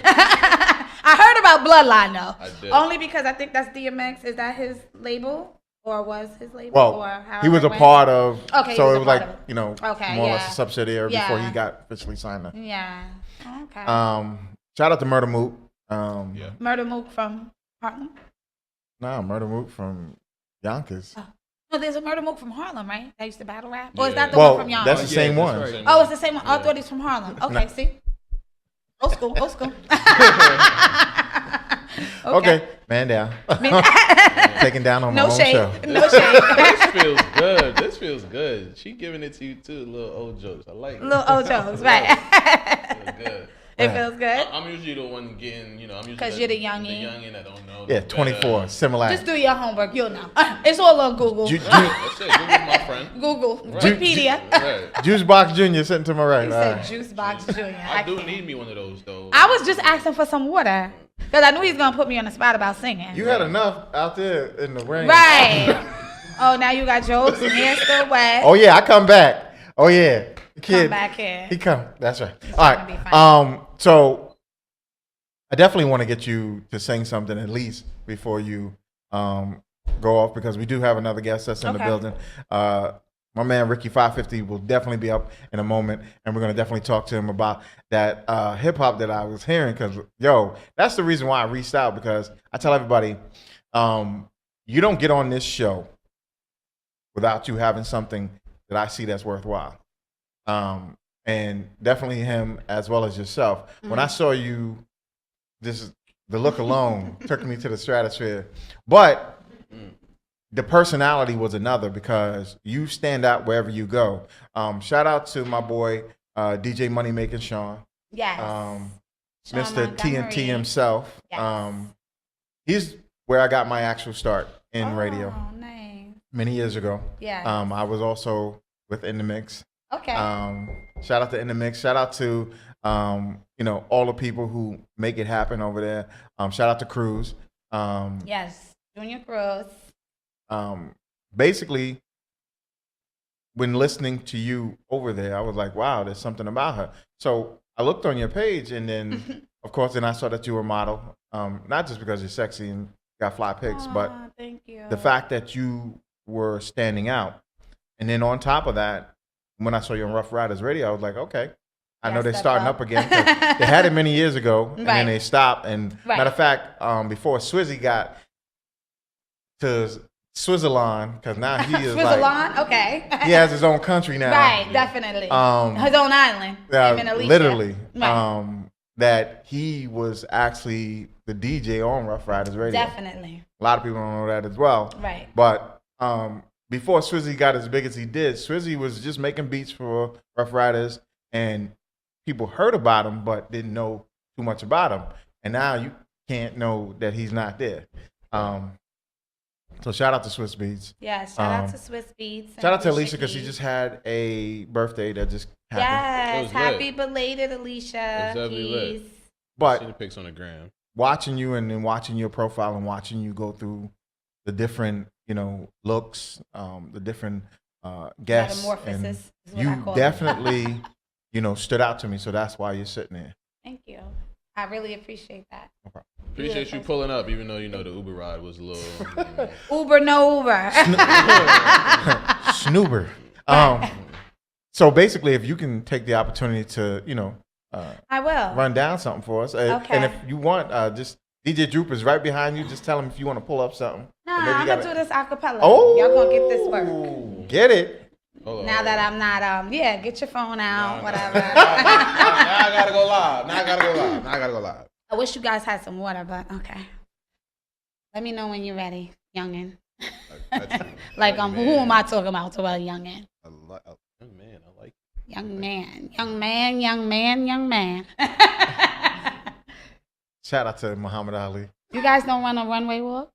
I heard about Bloodline though. I did. Only because I think that's DMX. Is that his label or was his label? Well, or he was a however it part of. Okay, he so was it a was part like of it. Okay, more or less yeah. a subsidiary before Yeah. he got officially signed up. went. Yeah. Okay. Shout out to Murder Mook. Yeah. Murder Mook from Harlem. Nah, Murder Mook from Yonkers. No, there's a Murder Mook from Harlem, right? That used to battle rap. Or is Yeah. that the Well, one from Yonkers? that's the same one. right. Oh, it's the same one. Oh, I Yeah. thought he's from Harlem. Okay, No. see? Old school, old school. Okay, man down. Taking down on my No own shade. show. No shade. This feels good. This feels good. She giving it to you too, little old jokes. I like it. Little old jokes, right. Feels good. It feels good. I'm usually the one getting, I'm usually 'Cause you're the the youngin'. youngin' that don't know. Yeah, 24, similar. Just do your homework. You'll know. It's all on Google. Ju- That's it. Google's my friend. Google. Ju- Wikipedia. Right. Juice Box Jr. sitting to my right. He All said right. Juice Box Jr. I do can't. need me one of those though. I was just asking for some water. Because I knew he was going to put me on the spot about singing. You had enough out there in the rain. Right. Oh, now you got jokes and you're still wet. Oh yeah, I come back. Oh yeah, the kid. Come back here. He come. That's right. It's All gonna be right. fun. So I definitely want to get you to sing something at least before you go off, because we do have another guest that's in the Okay. building. My man Ricky 550 will definitely be up in a moment, and we're gonna definitely talk to him about that hip hop that I was hearing. Because that's the reason why I reached out, because I tell everybody, you don't get on this show without you having something that I see that's worthwhile. And definitely him as well as yourself. Mm-hmm. When I saw you, the look alone took me to the stratosphere. But the personality was another, because you stand out wherever you go. Shout out to my boy, DJ Money Making Sean. Yes. Sean Sean Mr. TNT Montgomery. himself. Yes. He's where I got my actual start in radio Oh, nice. many years ago. Yeah. I was also with In The Mix. Okay. Shout out to In The Mix. Shout out to all the people who make it happen over there. Shout out to Cruz. Yes. Junior Cruz. Basically, when listening to you over there, I was like, wow, there's something about her. So I looked on your page, and then, of course, then I saw that you were a model. Not just because you're sexy and got fly pics, but Aw, thank you. the fact that you were standing out. And then on top of that, when I saw you on Rough Riders Radio, I was like, okay, I know Yeah, they're step starting up. up again. 'Cause they had it many years ago, and Right. then they stopped. And Right. matter of fact, before Swizzy got to Switzerland, because now he is like, Switzerland? Okay. he has his own country now. Right, definitely. His own island. Him and Alicia. Literally. Right. That he was actually the DJ on Rough Riders Radio. Definitely. A lot of people don't know that as well. Right. But before Swizzy got as big as he did, Swizzy was just making beats for Rough Riders, and people heard about him but didn't know too much about him. And now you can't know that he's not there. So shout out to Swiss Beats. Yeah, shout out to Swiss Beats. and Shout out to Alicia, because she Keys. just had a birthday that just happened. It Yes, was happy lit. belated Alicia. It was definitely lit. Keys. See But the pics on the gram. watching you and then watching your profile and watching you go through the different, looks, the different guests, and Metamorphosis is what I you call it. definitely, stood out to me. So that's why you're sitting there. Thank you. I really appreciate that. Appreciate you pulling up, even though the Uber ride was a little. Uber, no Uber. Snoober. So basically, if you can take the opportunity to, I will. run down something for us, Okay. and if you want, just DJ Droop is right behind you. Just tell him if you want to pull up something. Nah, Or maybe you I'm going to gotta- do this acapella. Oh, Y'all going to get this work. Get it. Hold on, Now hold that on. I'm not, get your phone out, Nah, whatever. Now I gotta go live. Now I gotta go live. I wish you guys had some water, but okay. Let me know when you're ready, youngin'. Like, who am I talking about? Talking about youngin'. Man, I like. Young man, young man, young man, young man. Shout out to Muhammad Ali. You guys don't run a runway walk?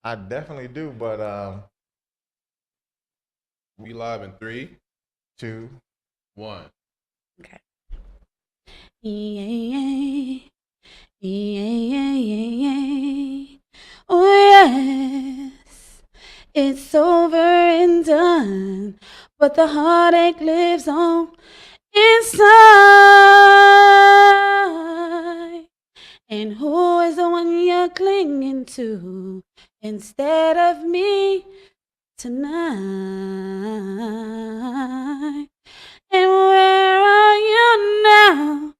I definitely do, but We live in 3, 2. 1. Okay. Yeah, yeah, yeah. Oh yes, it's over and done, but the heartache lives on inside. And who is the one you're clinging to instead of me tonight? And where are you now?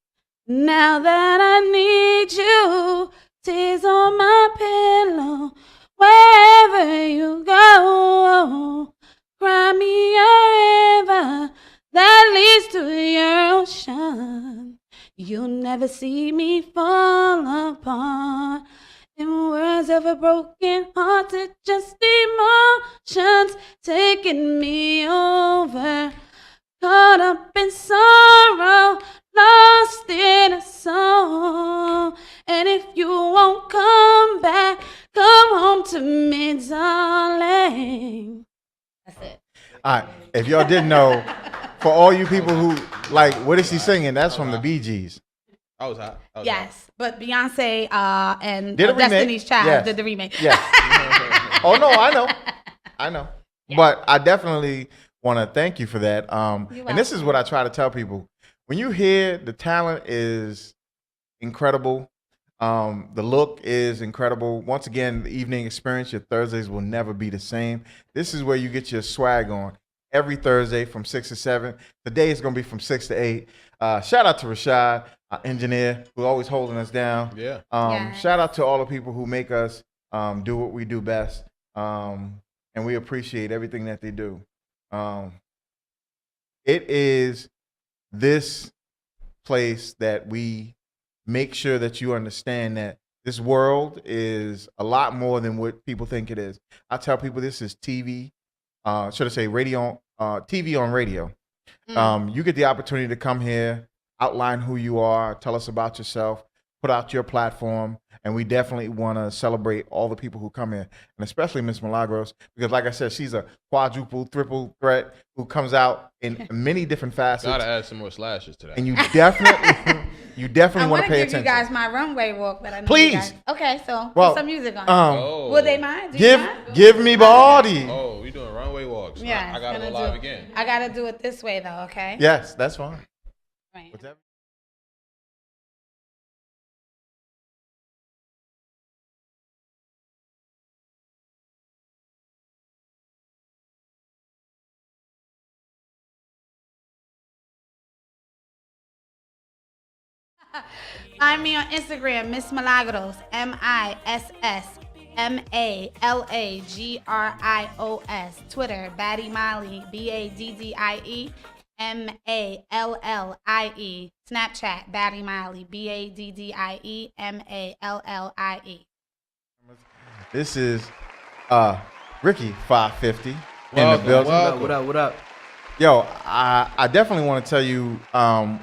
Now that I need you, tears on my pillow. Wherever you go, cry me a river that leads to your ocean. You'll never see me fall apart. In words of a broken heart, it's just emotions taking me over. Caught up in sorrow, lost in if y'all didn't know, for all you people who like, what is she singing? That's from the Bee Gees. I was hot. I was Yes, but Beyonce and Did a remake? Destiny's Child Yes. did the remake. Yes. Oh no, I know. Yeah. But I definitely want to thank you for that. And this is welcome. what I try to tell people: when you hear the talent is incredible, the look is incredible. Once again, the evening experience, your Thursdays will never be the same. This is where you get your swag on every Thursday from 6 to 7. Today is going to be from 6 to 8. Shout out to Rashad, our engineer, who's always holding us down. Yeah. Yes. Shout out to all the people who make us do what we do best. And we appreciate everything that they do. It is this place that we make sure that you understand that this world is a lot more than what people think it is. I tell people this is TV, should I say radio, TV on radio. You get the opportunity to come here, outline who you are, tell us about yourself, put out your platform, and we definitely want to celebrate all the people who come here, and especially Miss Malagrios, because like I said, she's a quadruple, triple threat who comes out in many different facets. Gotta add some more slashes to that. And you definitely, I want to pay give attention. you guys my runway walk, but I know Please. You guys, okay, so Well, put some music on. Oh. Would they mind? Do you mind? Give me body. Oh, we doing runway walks. Yeah, I gotta it's go gonna live do- again. I gotta do it this way though, okay? Yes, that's fine. Right. Whatever. Find me on Instagram, Miss Malagrios, MISSMALAGRIOS. Twitter, Baddie Molly, BADDIE MALLIE. Snapchat, Baddie Molly, BADDIE MALLIE. This is Ricky 550 in the Welcome, building. welcome. What up? Yo, I definitely want to tell you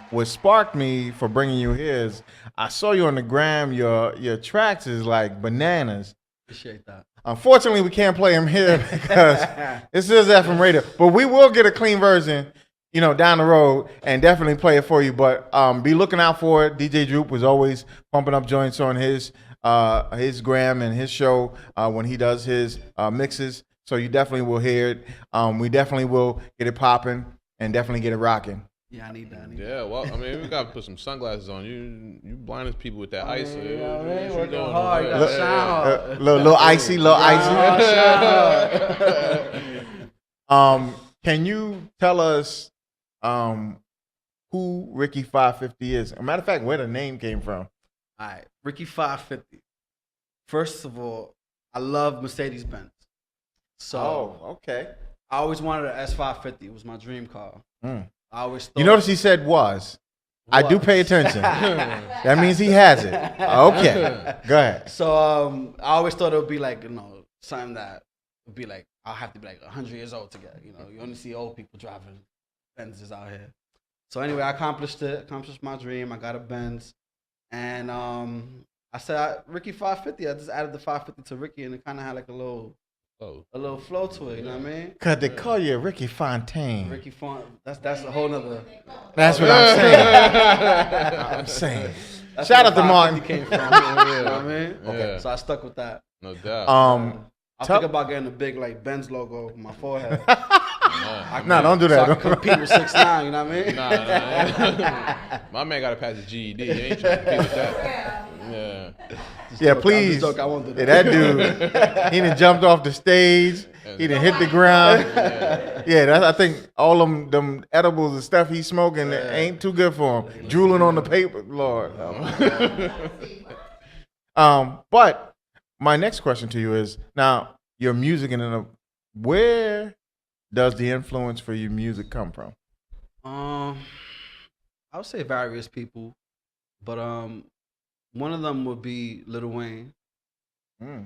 what sparked me for bringing you here is I saw you on the gram. Your tracks is like bananas. Appreciate that. Unfortunately, we can't play them here because this is FM radio. But we will get a clean version, down the road and definitely play it for you. But be looking out for it. DJ Droop was always pumping up joints on his gram and his show when he does his mixes. So you definitely will hear it. We definitely will get it popping and definitely get it rocking. Yeah, I need that. Yeah, well, I mean, we gotta put some sunglasses on. You blind as people with that ice. You What know what I mean? you Working doing hard, over gotta there? shine hard. Little icy, little Oh, icy. Can you tell us who Ricky 550 is? As a matter of fact, where the name came from. All right, Ricky 550. First of all, I love Mercedes Benz. So okay. I always wanted an S550. It was my dream car. Mm. I always thought. You notice he said was. I do pay attention. That means he has it. Okay. Go ahead. So I always thought it would be like, something that would be like, I'll have to be like 100 years old to get. You only see old people driving Benzes out here. So anyway, I accomplished my dream. I got a Benz. And I said, Ricky 550. I just added the 550 to Ricky, and it kind of had like a little flow to it. You know what I mean? Because they call you Ricky Fontaine. Ricky Font. That's a whole nother. That's what I'm saying. I'm saying. That's Shout where out to the Martin. 550 came from. You know what I mean? Okay. So I stuck with that. No doubt. I think about getting a big like Benz logo on my forehead. No, don't do So I that. can compete with 6ix9ine, you know what I mean? Nah. My man gotta pass his GED. You ain't trying to compete with that. Yeah. Yeah, please. Joke, I won't do Yeah, that dude, he done jumped off the stage. He done hit the ground. Yeah, I think all them edibles and stuff he's smoking ain't too good for him. Drooling on the paper, Lord. But my next question to you is, now, your music, where does the influence for your music come from? I would say various people, but one of them would be Lil Wayne.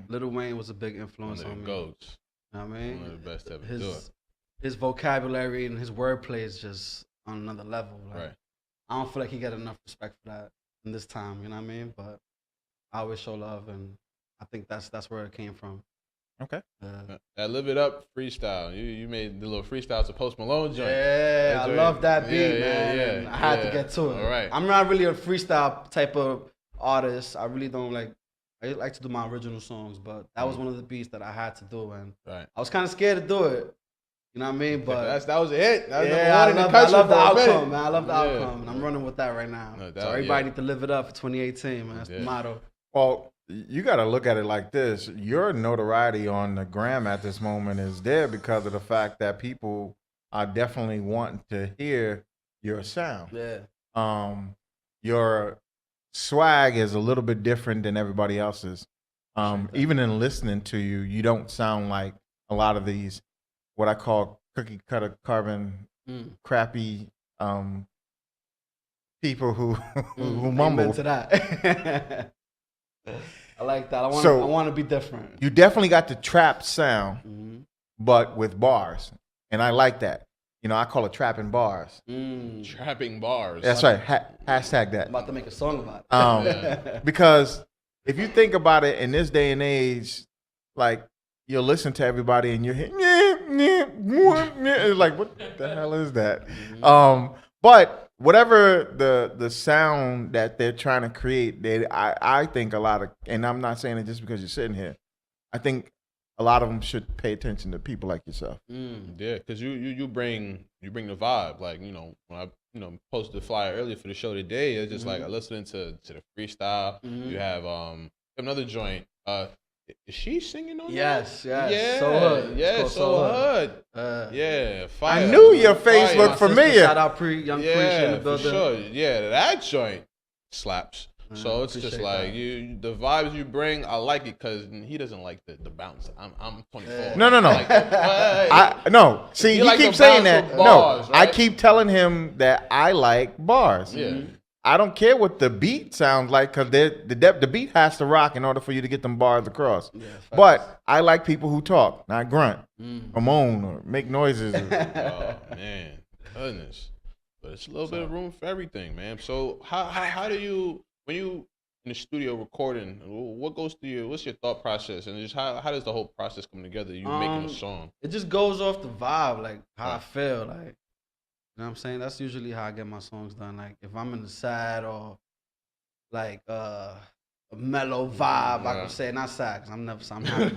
Lil Wayne was a big influence One of on the me. goats. You know what I mean? One of the best ever do it. His vocabulary and his wordplay is just on another level. Like, Right. I don't feel like he got enough respect for that in this time. You know what I mean? But I always show love, and I think that's where it came from. Okay. Live It Up freestyle. You made the little freestyle to Post Malone joint. Yeah, I love that beat, man. Yeah, I had to get to it. All right. I'm not really a freestyle type of artist. I really don't like. I like to do my original songs, but that was one of the beats that I had to do, and Right. I was kind of scared to do it. You know what I mean? But that was a hit. That was yeah, I love the outcome, man. I love the Yeah. outcome, and I'm running with that right now. No doubt, So everybody need to live it up for 2018, man. That's the motto. Well, you got to look at it like this. Your notoriety on the gram at this moment is there because of the fact that people are definitely wanting to hear your sound. Yeah. Your swag is a little bit different than everybody else's. Even in listening to you, you don't sound like a lot of these, what I call cookie cutter carbon crappy people who mumble. Amen to that. I like that. I want to be different. You definitely got the trap sound, but with bars, and I like that. You know, I call it trapping bars. Trapping bars. That's right. Hashtag that. I'm about to make a song about it. Because if you think about it in this day and age, like you'll listen to everybody and you're hitting, it's like, what the hell is that? But whatever the sound that they're trying to create, I think a lot of, and I'm not saying it just because you're sitting here, I think a lot of them should pay attention to people like yourself. Yeah, because you bring the vibe. Like, you know, when I posted the flyer earlier for the show today, it's just like I listening to the freestyle. You have another joint. Is she singing on Yes, that? yes. Yeah, So Hood. yeah, It's So called Hood. Yeah, fire. I knew your face Fire. looked familiar. Shout out Young Preach in the for building. sure. Yeah, that joint slaps. So it's just appreciate like that. the vibes you bring. I like it because he doesn't like the bounce. I'm 24. No. No. See, You you like keep the saying bounce that. with bars, No, I right? keep telling him that I like bars. Yeah. I don't care what the beat sounds like because the beat has to rock in order for you to get them bars across. Yeah, But I like people who talk, not grunt or moan or make noises. Oh man, goodness. But it's a little bit of room for everything, man. So how do you, when you in the studio recording, what goes through what's your thought process, and just how does the whole process come together? You making a song? It just goes off the vibe, like how I Right. feel, like, you know what I'm saying? That's usually how I get my songs done. Like if I'm in the sad or like a mellow vibe, I can say, not sad because I'm happy.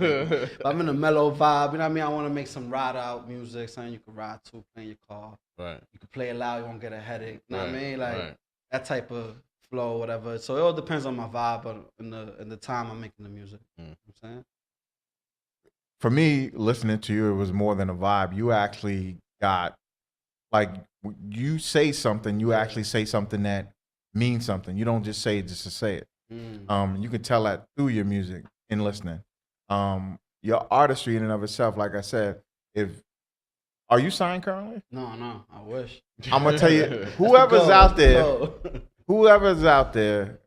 But I'm in a mellow vibe, you know what I mean? I want to make some ride out music, something you can ride to, play in your car. Right. You can play it loud, you won't get a headache. You know what I Right, mean? Like right. that type of flow, whatever. So it all depends on my vibe, but in the time I'm making the music. You know what I'm saying? For me, listening to you, it was more than a vibe. You actually got, like, you say something, you actually say something that means something. You don't just say it just to say it. You can tell that through your music and listening. Your artistry in and of itself, like I said, are you signed currently? No, I wish. I'm gonna tell you, That's whoever's the out there, goal. whoever's out there,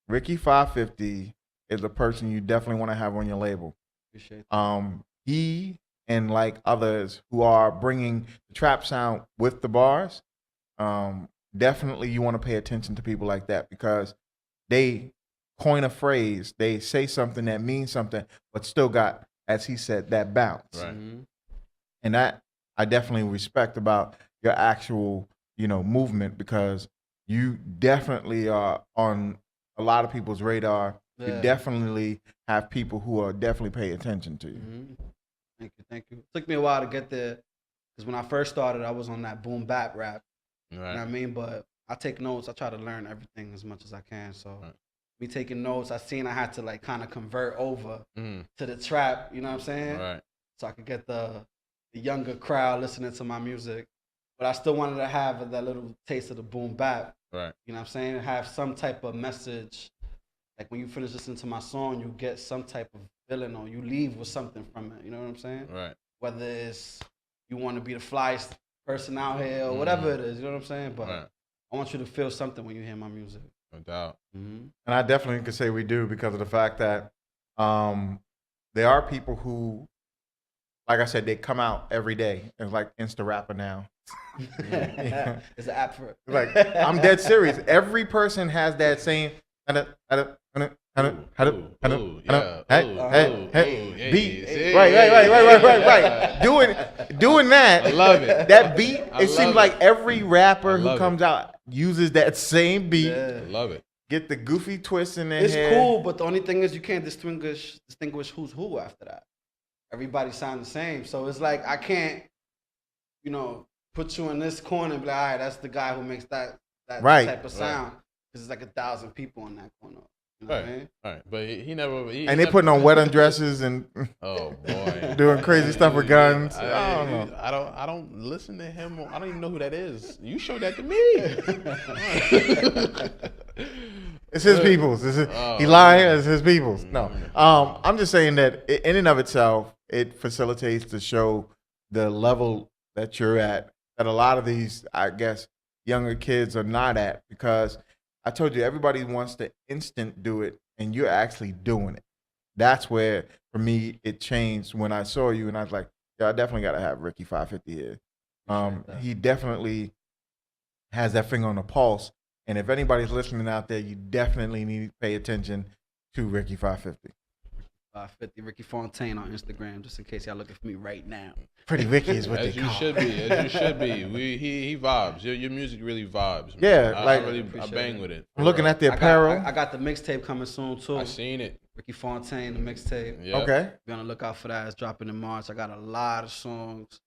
Ricky 550 is a person you definitely want to have on your label. Appreciate that. He and like others who are bringing the trap sound with the bars, definitely you want to pay attention to people like that because they coin a phrase, they say something that means something, but still got, as he said, that bounce. Right. And that I definitely respect about your actual, movement because you definitely are on a lot of people's radar. You Yeah. definitely have people who are definitely paying attention to you. Thank you. It took me a while to get there because when I first started, I was on that boom bap rap. Right. You know what I mean? But I take notes. I try to learn everything as much as I can. So me taking notes, I had to like kind of convert over to the trap. You know what I'm saying? Right. So I could get the younger crowd listening to my music. But I still wanted to have that little taste of the boom bap. Right. You know what I'm saying? Have some type of message. Like when you finish listening to my song, you get some type of feeling or you leave with something from it. You know what I'm saying? Right. Whether it's you want to be the flyest person out here or whatever it is. You know what I'm saying? But I want you to feel something when you hear my music. No doubt. And I definitely could say we do because of the fact that there are people who, like I said, they come out every day. It's like Insta rapper now. It's an app for it. Like, I'm dead serious. Every person has that same Yeah. Beat. See? Right. Doing that. I love it. That beat. I It seems love like it. every rapper I who love comes out uses that same beat. Yeah. I love it. Get the goofy twist in their It's head. cool, but the only thing is you can't distinguish who's who after that. Everybody sound the same, so it's like I can't, put you in this corner and be like, all right, that's the guy who makes that Right. type of sound, because it's like 1,000 people in that corner. You know what I mean? Right. But he never. He And they never, putting on wedding dresses and Oh boy. doing crazy stuff with guns. I don't know. I don't listen to him. I don't even know who that is. You showed that to me. It's his people's. He lying. It's his people's. No. I'm just saying that in and of itself, it facilitates to show the level that you're at. That a lot of these, I guess, younger kids are not at, because I told you everybody wants to instant do it, and you're actually doing it. That's where, for me, it changed when I saw you, and I was like, yeah, I definitely got to have Ricky 550 here. He definitely has that finger on the pulse. And if anybody's listening out there, you definitely need to pay attention to Ricky 550. 550 Ricky Fontaine on Instagram, just in case y'all looking for me right now. Pretty Ricky is what As they you call should it. be. As you should be. He vibes. Your music really vibes. Man. Yeah, I like- really Appreciate bang it. with it. I'm looking at the apparel. I got the mixtape coming soon too. I seen it. Ricky Fontaine, the mixtape. Yeah. Okay. Be on the lookout for that. It's dropping in March. I got a lot of songs.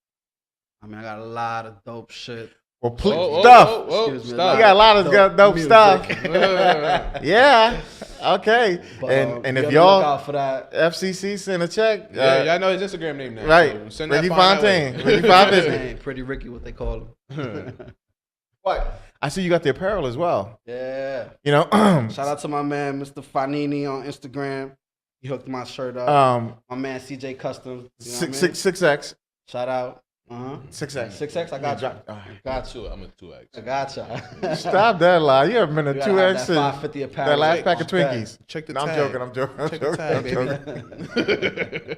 I got a lot of dope shit. Well, please, Whoa, stuff. Excuse me, stop. You got a lot of dope music. stuff. Yeah. Okay. But, and be if on the y'all lookout for that. FCC send a check. Yeah, y'all know his Instagram name now. Right. So send that Ricky fine that way. Fontaine. Ricky 550. Dang, Pretty Ricky, what they call him. What? I see you got the apparel as well. Yeah. You know, Shout out to my man, Mr. Fanini on Instagram. He hooked my shirt up. My man, CJ Customs. You know what I mean? 6X. Shout out. 6X. 6X, I got you. Got you. I'm a 2X. I got you. Stop that lie. You haven't been a You gotta have 2X that since 550 apparel. that last Like, pack of on deck. Twinkies. Check the No, I'm tag. joking. I'm joking. I'm Check the joking. tag, I'm joking.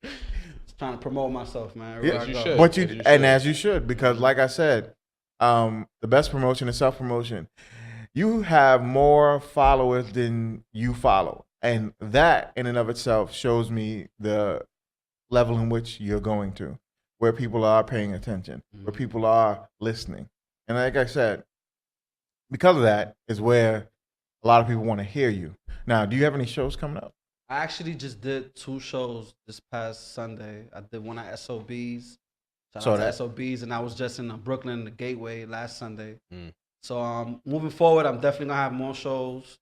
Just trying to promote myself, man. Yeah, Everywhere I as you go. should. But you As you and should. as you should, because like I said, the best promotion is self promotion. You have more followers than you follow, and that in and of itself shows me the level in which you're going to, where people are paying attention, where people are listening, and like I said, because of that is where a lot of people want to hear you. Now, do you have any shows coming up? I actually just did 2 shows this past Sunday. I did one at SOBs. Shout Saw out to that. SOBs, and I was just in Brooklyn, the Gateway, last Sunday. Mm. So moving forward, I'm definitely gonna have more shows,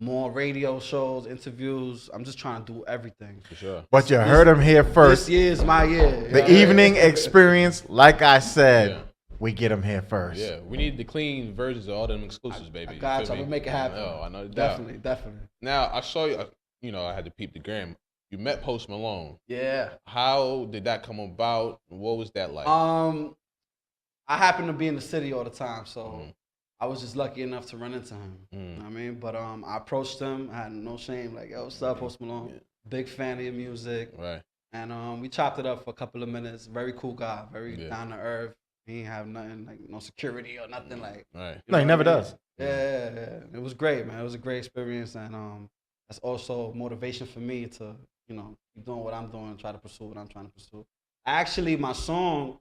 more radio shows, interviews. I'm just trying to do everything. For sure. But you heard them here This first. year is my year. The Yeah. evening experience, like I said, Yeah. we get them here first. Yeah, we need the clean versions of all them exclusives, baby. I You got feel you. I'm me? gonna make it happen. Oh, I know. Definitely, definitely. Now I saw you. I had to peep the gram. You met Post Malone. Yeah. How did that come about? What was that like? I happen to be in the city all the time, so Mhm. I was just lucky enough to run into him. You know what I mean? But I approached him. I had no shame. Like, yo, what's up, Post Malone? Yeah. Big fan of your music. Right. And we chopped it up for a couple of minutes. Very cool guy. Very Yeah. down to earth. He ain't have nothing, like no security or nothing like. Right. No, he know never what I mean? does. Yeah. It was great, man. It was a great experience, and that's also motivation for me to, keep doing what I'm doing, try to pursue what I'm trying to pursue. Actually, my song,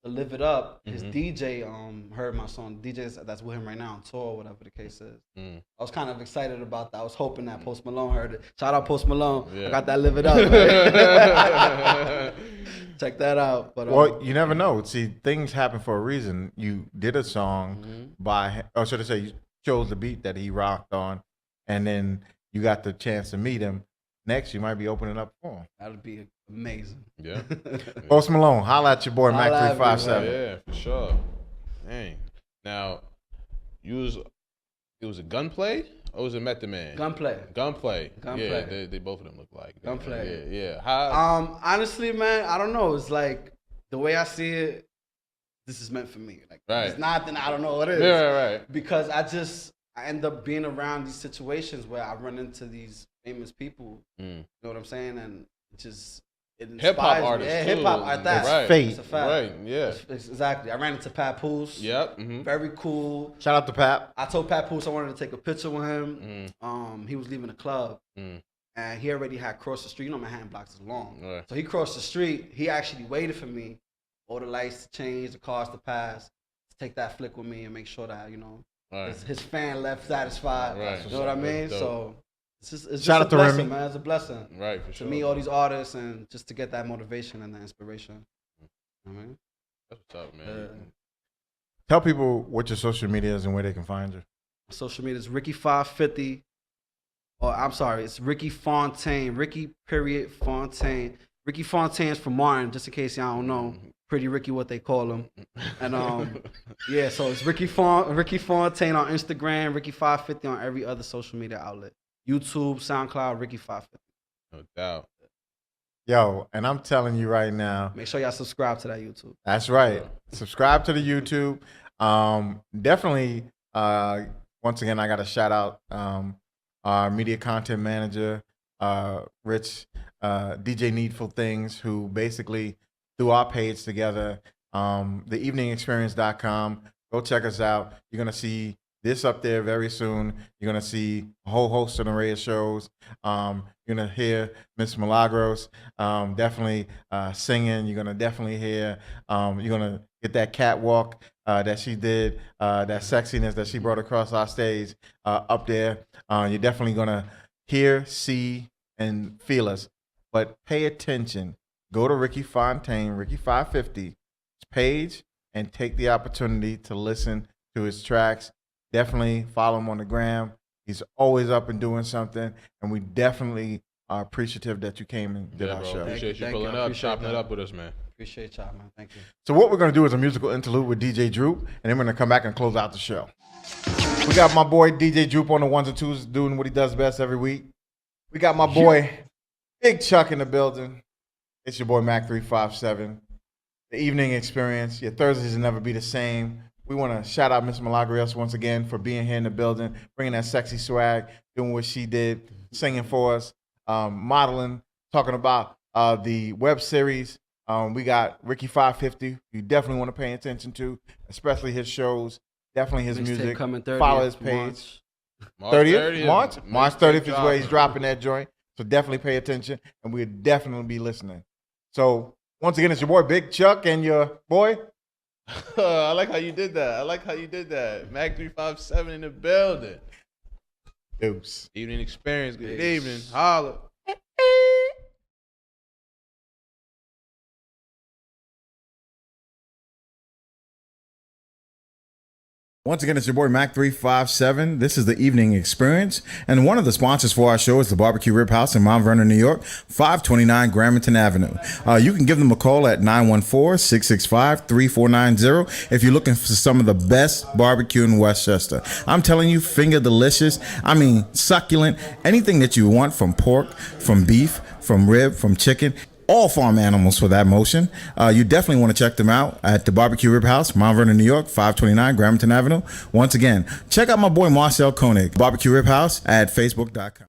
to Live It Up, his Mhm. DJ heard my song. DJ that's with him right now on tour, whatever the case is. Mm. I was kind of excited about that. I was hoping that Post Malone heard it. Shout out Post Malone. Yeah. I got that Live It Up. Right? Check that out. But Well, you never know. See, things happen for a reason. You did a song or should I say, you chose the beat that he rocked on, and then you got the chance to meet him. Next, you might be opening up for him. that'd be amazing. Yeah. Post Malone, holla at your boy, Holla at me, Oh, 357. yeah, for sure. Dang. Now, it was a gunplay or was it Method Man? Gunplay. Gunplay. Gunplay. Yeah, they both of them look like. Gunplay. Yeah. How? Honestly, man, I don't know. It's like the way I see it, this is meant for me. Like, Right. it's not, then I don't know what it is. Yeah, right. Because I end up being around these situations where I run into these famous people. Mm. You know what I'm saying? And it just it inspires Hip hop me. artists. Yeah, too. hip hop like that. Right. fate. It's a fact. Right. Yeah. Exactly. I ran into Pat Poose. Yep. Mm-hmm. Very cool. Shout out to Pap. I told Pat Poose I wanted to take a picture with him. He was leaving the club, and he already had crossed the street. You know, Manhattan blocks is long, Right. so he crossed the street. He actually waited for me, all the lights to change, the cars to pass, to take that flick with me and make sure that Right. his fan left satisfied. Right. You know what I mean? That's dope. So it's Shout just out a to blessing, Remy. man. It's a blessing Right. For to sure. meet all these artists and just to get that motivation and that inspiration. You know what I mean? That's what's up, man. Tell people what your social media is and where they can find you. Social media is Ricky550. Or I'm sorry, it's Ricky Fontaine. Ricky period Fontaine. Ricky Fontaine's from Martin, just in case y'all don't know. Pretty Ricky, what they call him. And yeah, so it's Ricky Fontaine on Instagram, Ricky550 on every other social media outlet. YouTube, SoundCloud, Ricky550. No doubt. Yo, and I'm telling you right now, Make sure y'all subscribe to that YouTube. that's right. Subscribe to the YouTube. Definitely, once again, I got to shout out our media content manager, Rich, DJ Needful Things, who basically threw our page together, theeveningexperience.com. Go check us out. You're going to see this up there very soon. You're going to see a whole host of array of shows. You're going to hear Miss Malagrios definitely singing. You're going to definitely hear, you're going to get that catwalk that she did, that sexiness that she brought across our stage up there. You're definitely going to hear, see, and feel us. But pay attention. Go to Ricky Fontaine, Ricky550's page, and take the opportunity to listen to his tracks. Definitely follow him on the gram. He's always up and doing something, and we definitely are appreciative that you came and did our bro. show. Appreciate you Thank you. pulling I up, appreciate chopping it that. up with us, man. Appreciate y'all, man. Thank you. So what we're going to do is a musical interlude with DJ Droop, and then we're going to come back and close out the show. We got my boy DJ Droop on the ones and twos doing what he does best every week. We got my boy Big Chuck in the building. It's your boy Mac 357. The evening experience. Your Thursdays will never be the same. We want to shout out Miss Malagrios once again for being here in the building, bringing that sexy swag, doing what she did, singing for us, modeling, talking about the web series. We got Ricky550. You definitely want to pay attention to, especially his shows, definitely his Mixtape music. coming 30th Follow his page. March. 30th? March 30th is Mixtape where he's dropping that joint. So definitely pay attention, and we'll definitely be listening. So once again, it's your boy Big Chuck and your boy. I like how you did that. Mac 357 in the building. Deuce. Evening experience. Good evening. Holla. Once again, it's your boy Mac 357. This is the evening experience, and one of the sponsors for our show is the Barbecue Rib House in Mount Vernon, New York, 529 Gramerton Avenue. You can give them a call at 914-665-3490 if you're looking for some of the best barbecue in Westchester. I'm telling you, finger delicious. I mean, succulent. Anything that you want, from pork, from beef, from rib, from chicken. All farm animals for that motion. You definitely want to check them out at the Barbecue Rib House, Mount Vernon, New York, 529 Gramerton Avenue. Once again, check out my boy Marcel Koenig, Barbecue Rib House at Facebook.com.